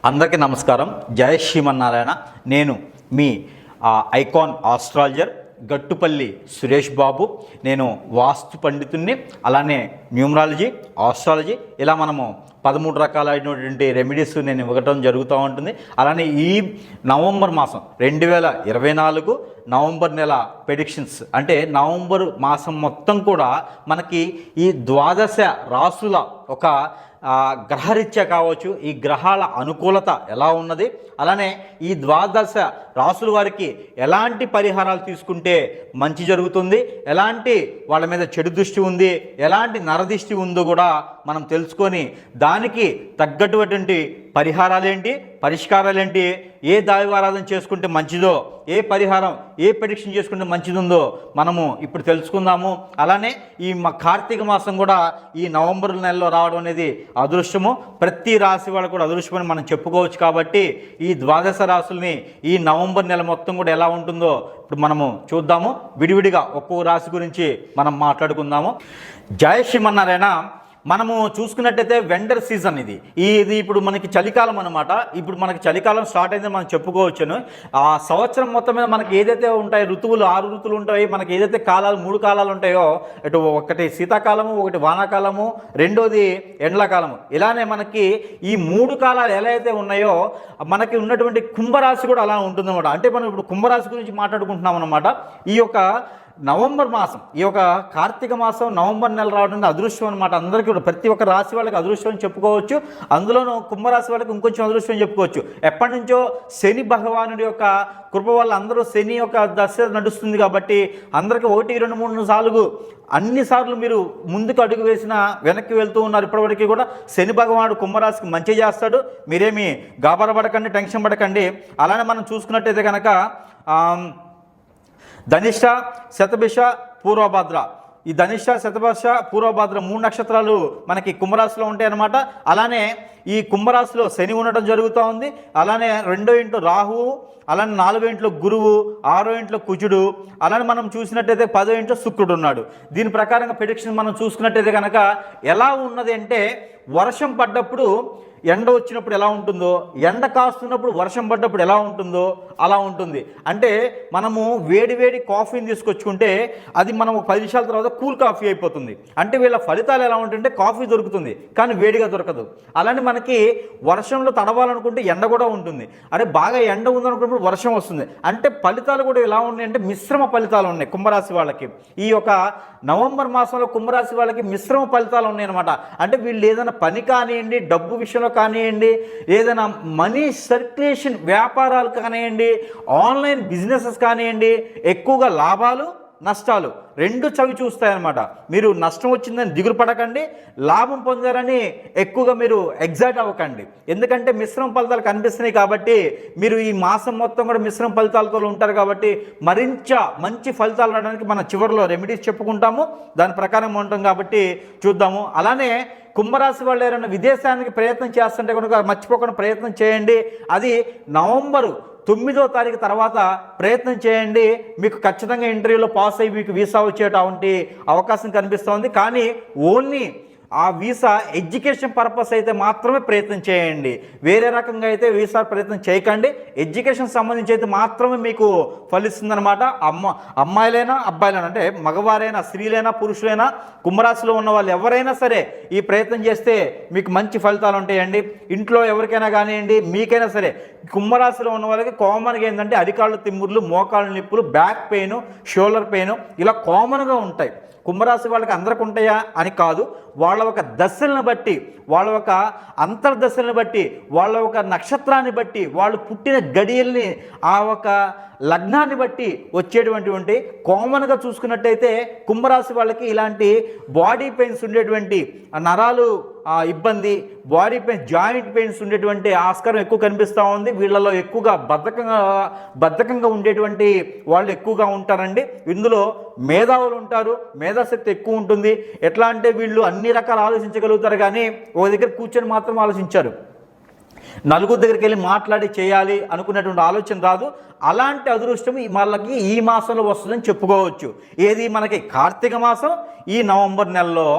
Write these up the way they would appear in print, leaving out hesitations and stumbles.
అందరికీ నమస్కారం. జై శ్రీమన్నారాయణ. నేను మీ ఐకాన్ ఆస్ట్రాలజర్ గట్టుపల్లి సురేష్ బాబు. నేను వాస్తు పండితుడిని, అలానే న్యూమరాలజీ, ఆస్ట్రాలజీ ఇలా మనము 13 రకాలైనటువంటి రెమెడీస్ నేను ఇవ్వటం జరుగుతూ ఉంటుంది. అలానే ఈ నవంబర్ మాసం 2024 నవంబర్ నెల ప్రెడిక్షన్స్ అంటే నవంబర్ మాసం మొత్తం కూడా మనకి ఈ 12 రాసుల ఒక గ్రహరీత్యా కావచ్చు, ఈ గ్రహాల అనుకూలత ఎలా ఉన్నది, అలానే ఈ 12 రాసుల వారికి ఎలాంటి పరిహారాలు తీసుకుంటే మంచి జరుగుతుంది, ఎలాంటి వాళ్ళ మీద చెడు దృష్టి ఉంది, ఎలాంటి నరదృష్టి ఉందో కూడా మనం తెలుసుకొని దానికి తగ్గటువంటి పరిహారాలేంటి, పరిష్కారాలేంటి, ఏ దైవారాధన చేసుకుంటే మంచిదో, ఏ పరిహారం, ఏ ప్రెడిక్షన్ చేసుకుంటే మంచిదుందో మనము ఇప్పుడు తెలుసుకుందాము. అలానే ఈ కార్తీక మాసం కూడా ఈ నవంబర్ నెలలో రావడం అనేది అదృష్టము. ప్రతి రాశి వాళ్ళకు కూడా అదృష్టమని మనం చెప్పుకోవచ్చు. కాబట్టి ఈ 12 రాశుల్ని ఈ నవంబర్ నెల మొత్తం కూడా ఎలా ఉంటుందో ఇప్పుడు మనము చూద్దాము. విడివిడిగా ఒక్కో రాశి గురించి మనం మాట్లాడుకుందాము. జై శ్రీమన్నారాయణ. మనము చూసుకున్నట్టయితే వెండర్ సీజన్ ఇది ఇప్పుడు మనకి చలికాలం అనమాట. ఇప్పుడు మనకి చలికాలం స్టార్ట్ అయిందని మనం చెప్పుకోవచ్చును. ఆ సంవత్సరం మొత్తం మీద మనకి ఏదైతే ఉంటాయో ఋతువులు, 6 ఋతువులు ఉంటాయి. మనకి ఏదైతే కాలాలు, 3 కాలాలు ఉంటాయో, ఇటు ఒకటి శీతాకాలము, ఒకటి వానాకాలము, రెండోది ఎండాకాలము. ఇలానే మనకి ఈ 3 కాలాలు ఎలా అయితే ఉన్నాయో మనకి ఉన్నటువంటి కుంభరాశి కూడా అలా ఉంటుందన్నమాట. అంటే మనం ఇప్పుడు కుంభరాశి గురించి మాట్లాడుకుంటున్నాం అనమాట. ఈ యొక్క నవంబర్ మాసం, ఈ యొక్క కార్తీక మాసం నవంబర్ నెల రావడం అదృష్టం అనమాట. అందరికీ కూడా ప్రతి ఒక్క రాశి వాళ్ళకి అదృష్టం అని చెప్పుకోవచ్చు. అందులోనూ కుంభరాశి వాళ్ళకి ఇంకొంచెం అదృష్టం అని చెప్పుకోవచ్చు. ఎప్పటి నుంచో శని భగవానుడి యొక్క కృప వల్ల అందరూ శని యొక్క దశ నడుస్తుంది కాబట్టి అందరికీ 1, 2, 3, 4 అన్నిసార్లు మీరు ముందుకు అడుగు వేసినా వెనక్కి వెళ్తూ ఉన్నారు. ఇప్పటివరకు కూడా శని భగవానుడు కుంభరాశికి మంచి చేస్తాడు. మీరేమి గాబర పడకండి, టెన్షన్ పడకండి. అలానే మనం చూసుకున్నట్టయితే కనుక ధనిష్ట, శతభిష, పూర్వభద్ర, ఈ ధనిష్ట, శతభిష, పూర్వభద్ర 3 నక్షత్రాలు మనకి కుంభరాశిలో ఉంటాయి అన్నమాట. అలానే ఈ కుంభరాశిలో శని ఉండటం జరుగుతూ ఉంది. అలానే 2వ ఇంట్లో రాహువు, అలానే 4వ ఇంట్లో గురువు, 6వ ఇంట్లో కుజుడు, అలానే మనం చూసినట్టయితే 10వ ఇంట్లో శుక్రుడు ఉన్నాడు. దీని ప్రకారంగా ప్రెడిక్షన్ మనం చూసుకున్నట్టయితే కనుక ఎలా ఉన్నది అంటే, వర్షం పడ్డప్పుడు ఎండ వచ్చినప్పుడు ఎలా ఉంటుందో, ఎండ కాస్తున్నప్పుడు వర్షం పడ్డప్పుడు ఎలా ఉంటుందో అలా ఉంటుంది. అంటే మనము వేడి వేడి కాఫీని తీసుకొచ్చుకుంటే అది మనం 10 నిమిషాల తర్వాత కూల్ కాఫీ అయిపోతుంది. అంటే వీళ్ళ ఫలితాలు ఎలా ఉంటుంటే కాఫీ దొరుకుతుంది కానీ వేడిగా దొరకదు. అలానే మనకి వర్షంలో తడవాలనుకుంటే ఎండ కూడా ఉంటుంది. అంటే బాగా ఎండ ఉందనుకున్నప్పుడు వర్షం వస్తుంది. అంటే ఫలితాలు కూడా ఎలా ఉన్నాయంటే మిశ్రమ ఫలితాలు ఉన్నాయి కుంభరాశి వాళ్ళకి. ఈ యొక్క నవంబర్ మాసంలో కుంభరాశి వాళ్ళకి మిశ్రమ ఫలితాలు ఉన్నాయన్నమాట. అంటే వీళ్ళు ఏదైనా పని కానివ్వండి, డబ్బు విషయంలో కానివ్వండి, ఏదైనా మనీ సర్క్యులేషన్ వ్యాపారాలు కానివ్వండి, ఆన్లైన్ బిజినెసెస్ కానివ్వండి, ఎక్కువగా లాభాలు నష్టాలు 2 చవి చూస్తాయన్నమాట. మీరు నష్టం వచ్చిందని దిగులు పడకండి, లాభం పొందారని ఎక్కువగా మీరు ఎగ్జైట్ అవ్వకండి. ఎందుకంటే మిశ్రమ ఫలితాలు కనిపిస్తున్నాయి కాబట్టి మీరు ఈ మాసం మొత్తం కూడా మిశ్రమ ఫలితాలతో ఉంటారు కాబట్టి మరింత మంచి ఫలితాలు రావడానికి మన చివరిలో రెమెడీస్ చెప్పుకుంటాము. దాని ప్రకారం ఉంటాం కాబట్టి చూద్దాము. అలానే కుంభరాశి వాళ్ళు ఎవరైనా విదేశానికి ప్రయత్నం చేస్తుంటే కనుక మర్చిపోకుండా ప్రయత్నం చేయండి. అది నవంబరు 9వ తారీఖు తర్వాత ప్రయత్నం చేయండి. మీకు ఖచ్చితంగా ఇంటర్వ్యూలో పాస్ అయ్యి మీకు వీసా వచ్చేటువంటి అవకాశం కనిపిస్తుంది. కానీ ఓన్లీ ఆ వీసా ఎడ్యుకేషన్ పర్పస్ అయితే మాత్రమే ప్రయత్నం చేయండి. వేరే రకంగా అయితే వీసా ప్రయత్నం చేయకండి. ఎడ్యుకేషన్ సంబంధించి అయితే మాత్రమే మీకు ఫలిస్తుందన్నమాట. అమ్మాయిలైనా అబ్బాయిలైనా, అంటే మగవారైనా స్త్రీలైనా పురుషులైనా కుంభరాశిలో ఉన్న వాళ్ళు ఎవరైనా సరే ఈ ప్రయత్నం చేస్తే మీకు మంచి ఫలితాలు ఉంటాయండి. ఇంట్లో ఎవరికైనా కానివ్వండి, మీకైనా సరే కుంభరాశిలో ఉన్న వాళ్ళకి కామన్గా ఏంటంటే అరికాళ్ళు తిమ్ముర్లు, మోకాళ్ళ నొప్పులు, బ్యాక్ పెయిన్, షోల్డర్ పెయిన్ ఇలా కామన్గా ఉంటాయి. కుంభరాశి వాళ్ళకి అందరికి ఉంటాయా అని కాదు, వాళ్ళ ఒక దశలను బట్టి, వాళ్ళ ఒక అంతర్దశలను బట్టి, వాళ్ళ ఒక నక్షత్రాన్ని బట్టి, వాళ్ళు పుట్టిన గడియల్ని, ఆ ఒక లగ్నాన్ని బట్టి వచ్చేటువంటి కామన్గా చూసుకున్నట్టయితే కుంభరాశి వాళ్ళకి ఇలాంటి బాడీ పెయిన్స్ ఉండేటువంటి నరాలు ఇబ్బంది, బాడీ పెయిన్స్, జాయింట్ పెయిన్స్ ఉండేటువంటి ఆస్కారం ఎక్కువ కనిపిస్తూ ఉంది. వీళ్ళలో ఎక్కువగా బద్ధకంగా ఉండేటువంటి వాళ్ళు ఎక్కువగా ఉంటారండి. ఇందులో మేధావులు ఉంటారు, మేధాశక్తి ఎక్కువ ఉంటుంది. ఎట్లా అంటే వీళ్ళు అన్ని రకాలు ఆలోచించగలుగుతారు కానీ ఒక దగ్గర కూర్చొని మాత్రం ఆలోచించారు. నలుగురు దగ్గరికి వెళ్ళి మాట్లాడి చేయాలి అనుకునేటువంటి ఆలోచన రాదు. అలాంటి అదృష్టం వాళ్ళకి ఈ మాసంలో వస్తుందని చెప్పుకోవచ్చు. ఏది మనకి కార్తీక మాసం ఈ నవంబర్ నెలలో,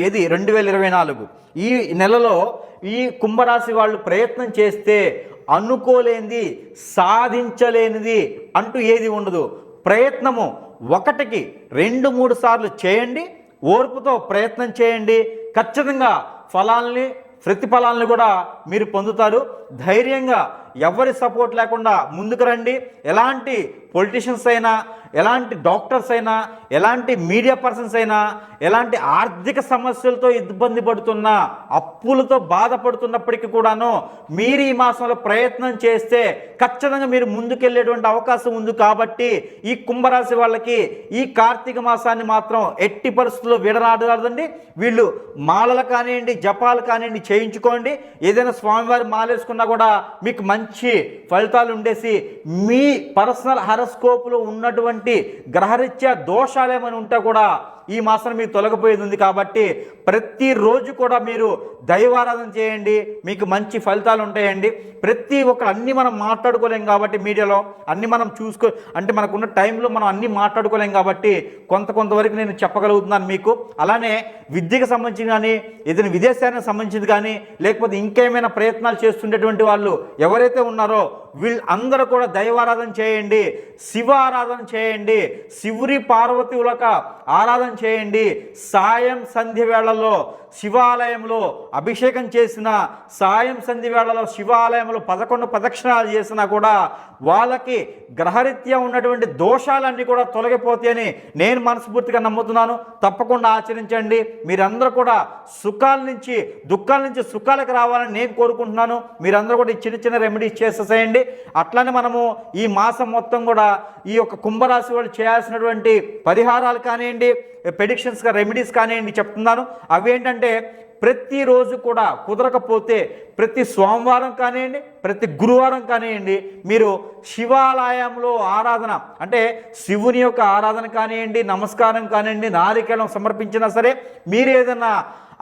ఏది 2024 ఈ నెలలో ఈ కుంభరాశి వాళ్ళు ప్రయత్నం చేస్తే అనుకోలేనిది, సాధించలేనిది అంటూ ఏది ఉండదు. ప్రయత్నము ఒకటికి 2-3 సార్లు చేయండి, ఓర్పుతో ప్రయత్నం చేయండి, ఖచ్చితంగా ప్రతిఫలాలని కూడా మీరు పొందుతారు. ధైర్యంగా ఎవరి సపోర్ట్ లేకుండా ముందుకు రండి. ఎలాంటి పొలిటీషియన్స్ అయినా, ఎలాంటి డాక్టర్స్ అయినా, ఎలాంటి మీడియా పర్సన్స్ అయినా, ఎలాంటి ఆర్థిక సమస్యలతో ఇబ్బంది పడుతున్న, అప్పులతో బాధపడుతున్నప్పటికీ కూడాను మీరు ఈ మాసంలో ప్రయత్నం చేస్తే ఖచ్చితంగా మీరు ముందుకెళ్ళేటువంటి అవకాశం ఉంది. కాబట్టి ఈ కుంభరాశి వాళ్ళకి ఈ కార్తీక మాసాన్ని మాత్రం ఎట్టి పరిస్థితుల్లో విడనాడదండి. వీళ్ళు మాలలు కానివ్వండి, జపాలు కానివ్వండి చేయించుకోండి. ఏదైనా స్వామివారి మాలేసుకున్నా కూడా మీకు మంచి ఫలితాలు ఉండేసి, మీ పర్సనల్ హరస్కోప్లో ఉన్నటువంటి గ్రహరీత్యా దోషాలు ఏమైనా ఉంటే కూడా ఈ మాసం మీకు తొలగిపోయేది ఉంది. కాబట్టి ప్రతిరోజు కూడా మీరు దైవారాధన చేయండి, మీకు మంచి ఫలితాలు ఉంటాయండి. ప్రతి ఒక్కరు అన్నీ మనం మాట్లాడుకోలేం కాబట్టి మీడియాలో అన్నీ మనం అంటే మనకున్న టైంలో మనం అన్నీ మాట్లాడుకోలేం కాబట్టి కొంతవరకు నేను చెప్పగలుగుతున్నాను మీకు. అలానే విద్యకు సంబంధించి కానీ, ఏదైనా విదేశానికి సంబంధించింది కానీ, లేకపోతే ఇంకేమైనా ప్రయత్నాలు చేస్తుండేటువంటి వాళ్ళు ఎవరైతే ఉన్నారో వీళ్ళందరూ కూడా దైవారాధన చేయండి, శివ ఆరాధన చేయండి, శివుని పార్వతీవులక ఆరాధన చేయండి. సాయం సంధ్య వేళల్లో శివాలయంలో అభిషేకం చేసిన, సాయం సంధ్య వేళలో శివాలయంలో 11 ప్రదక్షిణాలు చేసినా కూడా వాళ్ళకి గ్రహరీత్యా ఉన్నటువంటి దోషాలన్నీ కూడా తొలగిపోతాయని నేను మనస్ఫూర్తిగా నమ్ముతున్నాను. తప్పకుండా ఆచరించండి. మీరందరూ కూడా సుఖాల నుంచి, దుఃఖాల నుంచి సుఖాలకు రావాలని నేను కోరుకుంటున్నాను. మీరందరూ కూడా ఈ చిన్న రెమెడీస్ చేసేసేయండి. అట్లానే మనము ఈ మాసం మొత్తం కూడా ఈ యొక్క కుంభరాశి వాళ్ళు చేయాల్సినటువంటి పరిహారాలు కానివ్వండి, ప్రెడిక్షన్స్గా రెమెడీస్ కానివ్వండి చెప్తున్నాను. అవి ఏంటంటే ప్రతిరోజు కూడా కుదరకపోతే ప్రతి సోమవారం కానివ్వండి, ప్రతి గురువారం కానివ్వండి మీరు శివాలయంలో ఆరాధన, అంటే శివుని యొక్క ఆరాధన కానివ్వండి, నమస్కారం కానివ్వండి, నారికేళం సమర్పించినా సరే, మీరు ఏదన్నా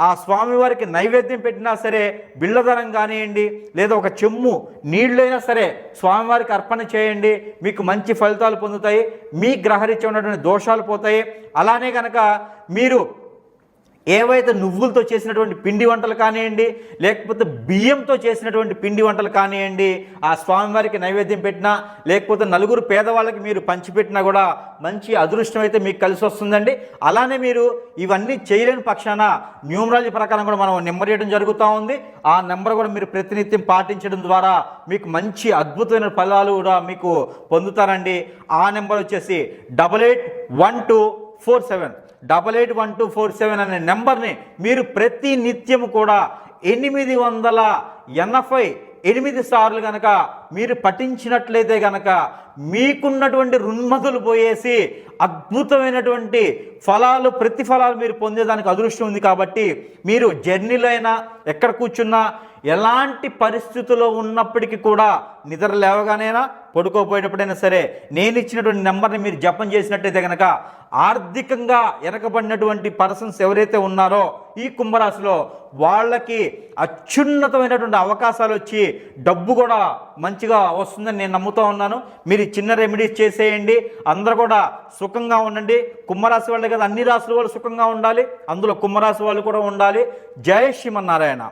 ఆ స్వామివారికి నైవేద్యం పెట్టినా సరే, బిళ్ళధరం కానివ్వండి, లేదా ఒక చెమ్ము నీళ్ళైనా సరే స్వామివారికి అర్పణ చేయండి. మీకు మంచి ఫలితాలు పొందుతాయి, మీ గ్రహరీత్యా ఉన్నటువంటి దోషాలు పోతాయి. అలానే కనుక మీరు ఏవైతే నువ్వులతో చేసినటువంటి పిండి వంటలు కానివ్వండి, లేకపోతే బియ్యంతో చేసినటువంటి పిండి వంటలు కానివ్వండి, ఆ స్వామివారికి నైవేద్యం పెట్టినా, లేకపోతే నలుగురు పేదవాళ్ళకి మీరు పంచిపెట్టినా కూడా మంచి అదృష్టం అయితే మీకు కలిసి వస్తుందండి. అలానే మీరు ఇవన్నీ చేయలేని పక్షాన న్యూమరాలజీ ప్రకారం కూడా మనం నెంబర్ ఇవ్వడం జరుగుతూ ఉంది. ఆ నెంబర్ కూడా మీరు ప్రతినిత్యం పాటించడం ద్వారా మీకు మంచి అద్భుతమైన ఫలాలు కూడా మీకు పొందుతారండి. ఆ నెంబర్ వచ్చేసి 881247 881247 అనే నెంబర్ని మీరు ప్రతి నిత్యము కూడా 888 సార్లు కనుక మీరు పఠించినట్లయితే కనుక మీకున్నటువంటి రున్మతులు పోయేసి అద్భుతమైనటువంటి ప్రతిఫలాలు మీరు పొందేదానికి అదృష్టం ఉంది. కాబట్టి మీరు జర్నీలో అయినా, ఎక్కడ కూర్చున్నా, ఎలాంటి పరిస్థితుల్లో ఉన్నప్పటికీ కూడా నిద్ర లేవగానైనా, పడుకోపోయేటప్పుడైనా సరే నేను ఇచ్చినటువంటి నెంబర్ని మీరు జపం చేసినట్టయితే కనుక ఆర్థికంగా వెనకబడినటువంటి పర్సన్స్ ఎవరైతే ఉన్నారో ఈ కుంభరాశిలో వాళ్ళకి అత్యున్నతమైనటువంటి అవకాశాలు వచ్చి డబ్బు కూడా మంచిగా వస్తుందని నేను నమ్ముతూ ఉన్నాను. మీరు చిన్న రెమెడీస్ చేసేయండి. అందరూ కూడా సుఖంగా ఉండండి. కుంభరాశి వాళ్ళే కదా, అన్ని రాశుల వాళ్ళు సుఖంగా ఉండాలి, అందులో కుంభరాశి వాళ్ళు కూడా ఉండాలి. జై శ్రీమన్నారాయణ.